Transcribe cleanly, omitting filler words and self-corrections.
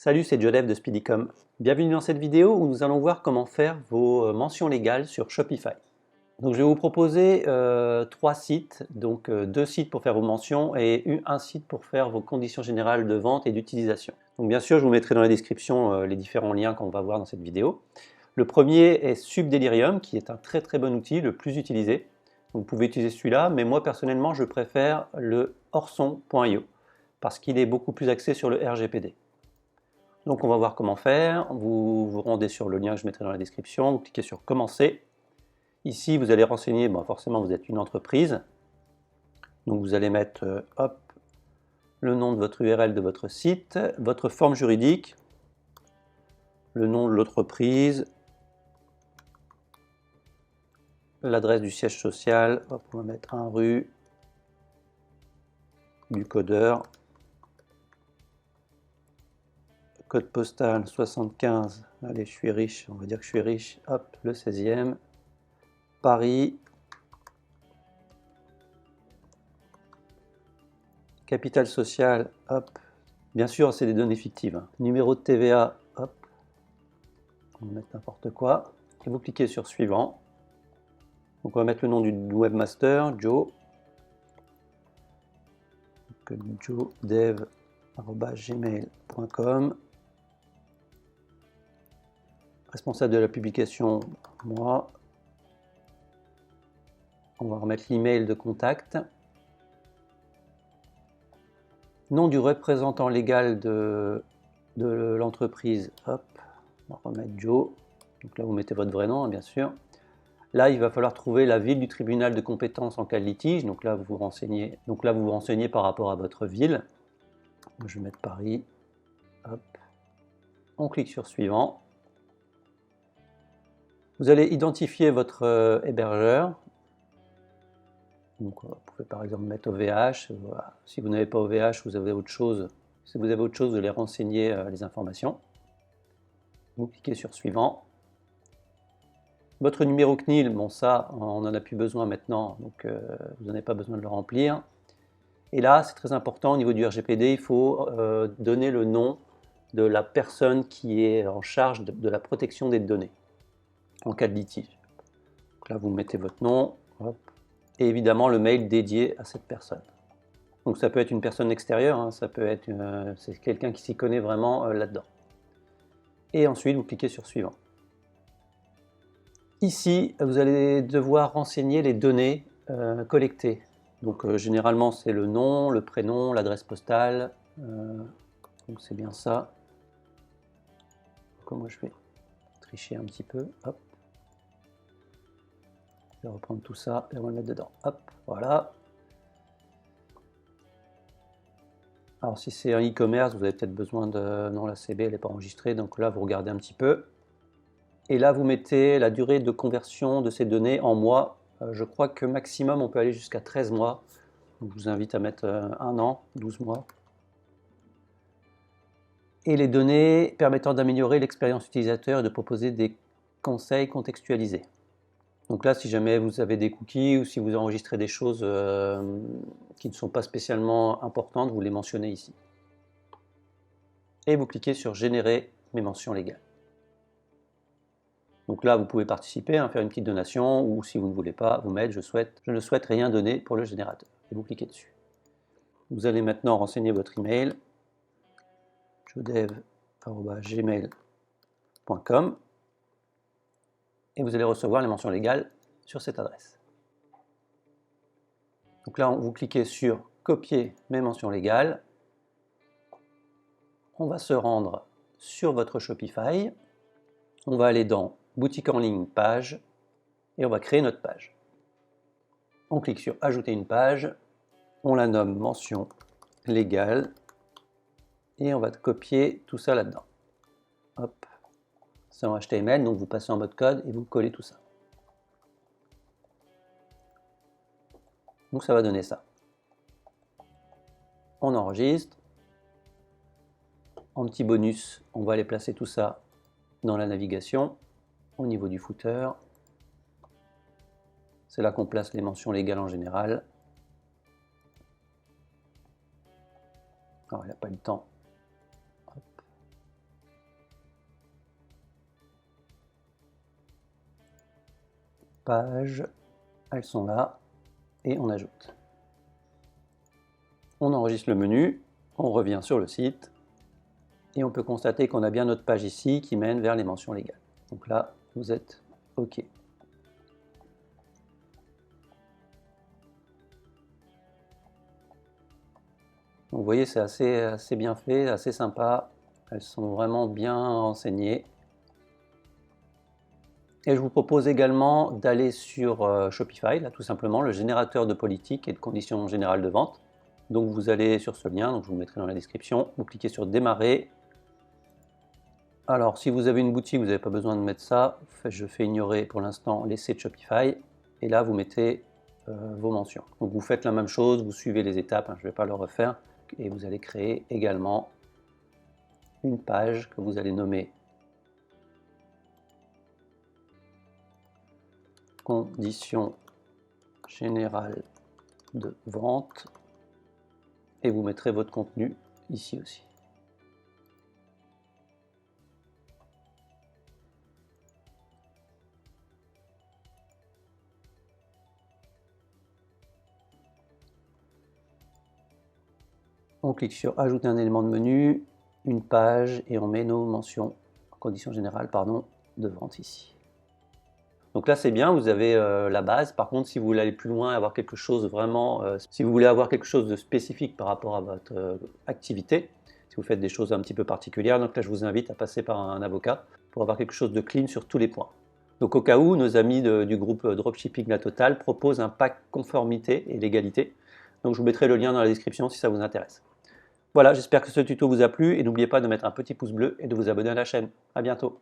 Salut, c'est Jodef de Speedycom. Bienvenue dans cette vidéo où nous allons voir comment faire vos mentions légales sur Shopify. Donc, je vais vous proposer trois sites, donc deux sites pour faire vos mentions et un site pour faire vos conditions générales de vente et d'utilisation. Donc bien sûr, je vous mettrai dans la description les différents liens qu'on va voir dans cette vidéo. Le premier est Subdelirium, qui est un très très bon outil, le plus utilisé. Donc, vous pouvez utiliser celui-là, mais moi personnellement, je préfère le Orson.io parce qu'il est beaucoup plus axé sur le RGPD. Donc on va voir comment faire. Vous vous rendez sur le lien que je mettrai dans la description, vous cliquez sur commencer. Ici vous allez renseigner, forcément vous êtes une entreprise. Donc vous allez mettre hop, le nom de votre URL de votre site, votre forme juridique, le nom de l'entreprise, l'adresse du siège social, hop, on va mettre 1 rue du codeur, code postal 75, allez je suis riche, on va dire que je suis riche, hop, le 16e, Paris, capital social, hop, bien sûr c'est des données fictives, hein. Numéro de TVA, hop, on va mettre n'importe quoi, et vous cliquez sur suivant. Donc on va mettre le nom du webmaster, Joe, joedev@gmail.com, responsable de la publication, moi, on va remettre l'email de contact, nom du représentant légal de l'entreprise, hop, on va remettre Joe, donc là vous mettez votre vrai nom, hein, bien sûr. Là, il va falloir trouver la ville du tribunal de compétence en cas de litige. Donc là, vous vous renseignez par rapport à votre ville. Je vais mettre Paris. Hop. On clique sur suivant. Vous allez identifier votre hébergeur. Donc, vous pouvez par exemple mettre OVH. Voilà. Si vous n'avez pas OVH, vous avez autre chose. Si vous avez autre chose, vous allez renseigner les informations. Vous cliquez sur suivant. Votre numéro CNIL, bon ça, on n'en a plus besoin maintenant, donc vous n'avez pas besoin de le remplir. Et là, c'est très important, au niveau du RGPD, il faut donner le nom de la personne qui est en charge de la protection des données, en cas de litige. Donc là, vous mettez votre nom, hop, et évidemment le mail dédié à cette personne. Donc ça peut être une personne extérieure, hein, ça peut être c'est quelqu'un qui s'y connaît vraiment là-dedans. Et ensuite, vous cliquez sur suivant. Ici, vous allez devoir renseigner les données collectées. Donc généralement, c'est le nom, le prénom, l'adresse postale. Donc c'est bien ça. Donc, moi, je vais tricher un petit peu. Hop. Je vais reprendre tout ça et on va le mettre dedans. Hop, voilà. Alors si c'est un e-commerce, vous avez peut-être besoin de... Non, la CB, elle n'est pas enregistrée. Donc là, vous regardez un petit peu. Et là, vous mettez la durée de conversion de ces données en mois. Je crois que maximum, on peut aller jusqu'à 13 mois. Donc, je vous invite à mettre 1 an, 12 mois. Et les données permettant d'améliorer l'expérience utilisateur et de proposer des conseils contextualisés. Donc là, si jamais vous avez des cookies ou si vous enregistrez des choses qui ne sont pas spécialement importantes, vous les mentionnez ici. Et vous cliquez sur « Générer mes mentions légales ». Donc là, vous pouvez participer, faire une petite donation, ou si vous ne voulez pas, vous mettre « Je ne souhaite rien donner pour le générateur ». Et vous cliquez dessus. Vous allez maintenant renseigner votre email, jodev@gmail.com, et vous allez recevoir les mentions légales sur cette adresse. Donc là, vous cliquez sur « Copier mes mentions légales ». On va se rendre sur votre Shopify. On va aller dans Boutique en ligne, page, et on va créer notre page. On clique sur Ajouter une page, on la nomme mention légale, et on va copier tout ça là-dedans. Hop, c'est en HTML, donc vous passez en mode code et vous collez tout ça. Donc ça va donner ça. On enregistre. En petit bonus, on va aller placer tout ça dans la navigation, au niveau du footer. C'est là qu'on place les mentions légales en général. Alors, il n'a pas le temps. Hop. pages, elles sont là, et on ajoute. On enregistre le menu, on revient sur le site, et on peut constater qu'on a bien notre page ici qui mène vers les mentions légales. Donc là, vous êtes OK. Donc vous voyez, c'est assez bien fait, assez sympa. Elles sont vraiment bien renseignées. Et je vous propose également d'aller sur Shopify, là tout simplement, le générateur de politique et de conditions générales de vente. Donc vous allez sur ce lien, donc je vous le mettrai dans la description, vous cliquez sur démarrer. Alors si vous avez une boutique, vous n'avez pas besoin de mettre ça, je fais ignorer pour l'instant l'essai de Shopify, et là vous mettez vos mentions. Donc vous faites la même chose, vous suivez les étapes, je ne vais pas le refaire, et vous allez créer également une page que vous allez nommer conditions générales de vente, et vous mettrez votre contenu ici aussi. On clique sur ajouter un élément de menu, une page, et on met nos mentions, conditions générales, pardon, de vente ici. Donc là c'est bien, vous avez la base. Par contre, si vous voulez aller plus loin et avoir quelque chose vraiment, si vous voulez avoir quelque chose de spécifique par rapport à votre activité, si vous faites des choses un petit peu particulières, donc là je vous invite à passer par un avocat pour avoir quelque chose de clean sur tous les points. Donc au cas où, nos amis du groupe Dropshipping La Totale proposent un pack conformité et légalité. Donc je vous mettrai le lien dans la description si ça vous intéresse. Voilà, j'espère que ce tuto vous a plu et n'oubliez pas de mettre un petit pouce bleu et de vous abonner à la chaîne. À bientôt.